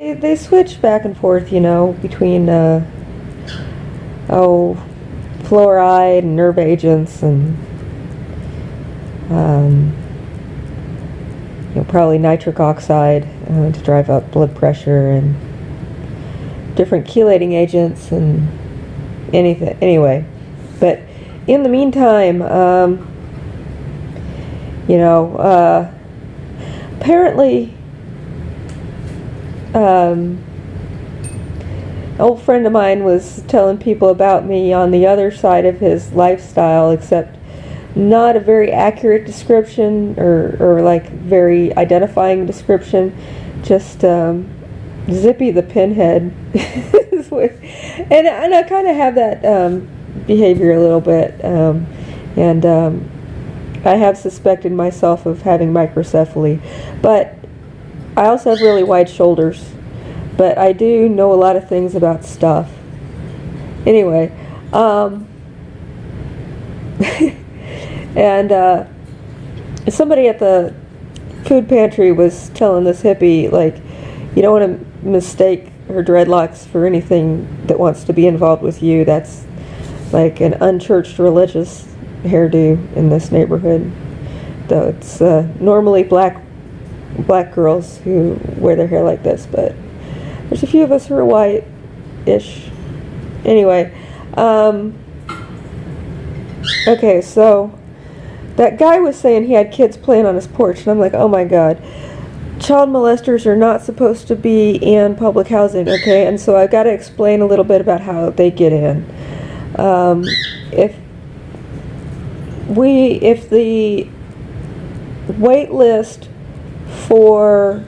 They switch back and forth, between fluoride and nerve agents and probably nitric oxide to drive up blood pressure and different chelating agents and anything. Anyway, but in the meantime, apparently, an old friend of mine was telling people about me on the other side of his lifestyle, except not a very accurate description or like very identifying description, just Zippy the Pinhead. and I kind of have that behavior a little bit, and I have suspected myself of having microcephaly, but I also have really wide shoulders, but I do know a lot of things about stuff. Anyway, and somebody at the food pantry was telling this hippie, like, you don't want to mistake her dreadlocks for anything that wants to be involved with you. That's like an unchurched religious hairdo in this neighborhood, though it's normally black girls who wear their hair like this, but there's a few of us who are white-ish. Anyway, okay, so that guy was saying he had kids playing on his porch, and I'm like, oh my god, child molesters are not supposed to be in public housing, okay? And so I've got to explain a little bit about how they get in. If the wait list for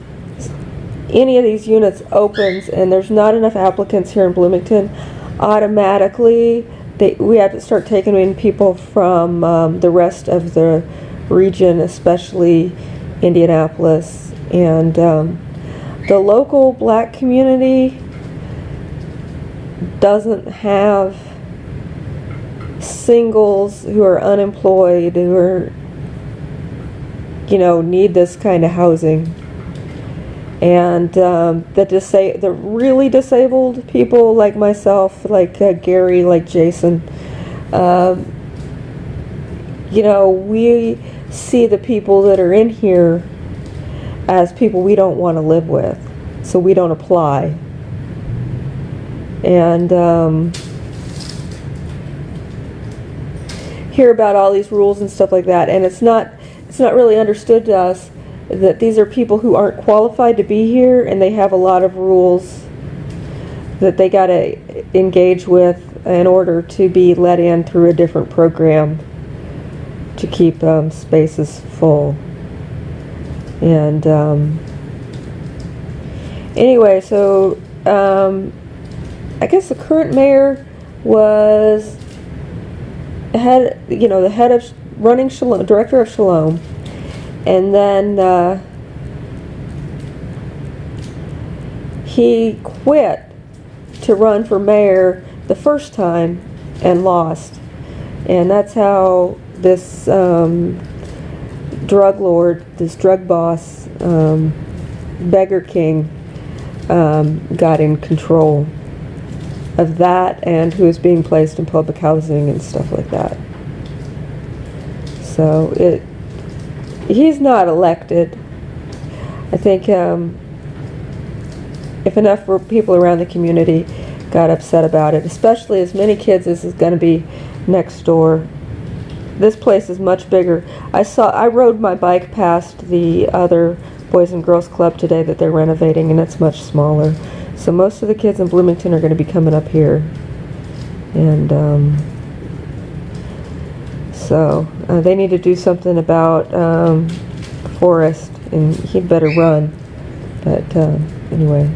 any of these units opens and there's not enough applicants here in Bloomington, automatically we have to start taking in people from the rest of the region, especially Indianapolis. And the local black community doesn't have singles who are unemployed, who are, need this kind of housing. And the really disabled people like myself, like Gary, like Jason, we see the people that are in here as people we don't want to live with, so we don't apply. And hear about all these rules and stuff like that, and it's not really understood to us that these are people who aren't qualified to be here, and they have a lot of rules that they got to engage with in order to be let in through a different program to keep spaces full. And anyway, so I guess the current mayor was the head of running Shalom, director of Shalom, and then he quit to run for mayor the first time and lost, and that's how this drug lord, this drug boss, Beggar King, got in control of that, and who is being placed in public housing and stuff like that. So he's not elected. I think if enough people around the community got upset about it, especially as many kids as is going to be next door. This place is much bigger. I rode my bike past the other Boys and Girls Club today that they're renovating, and it's much smaller. So most of the kids in Bloomington are going to be coming up here. And so they need to do something about Forrest, and he'd better run. But anyway.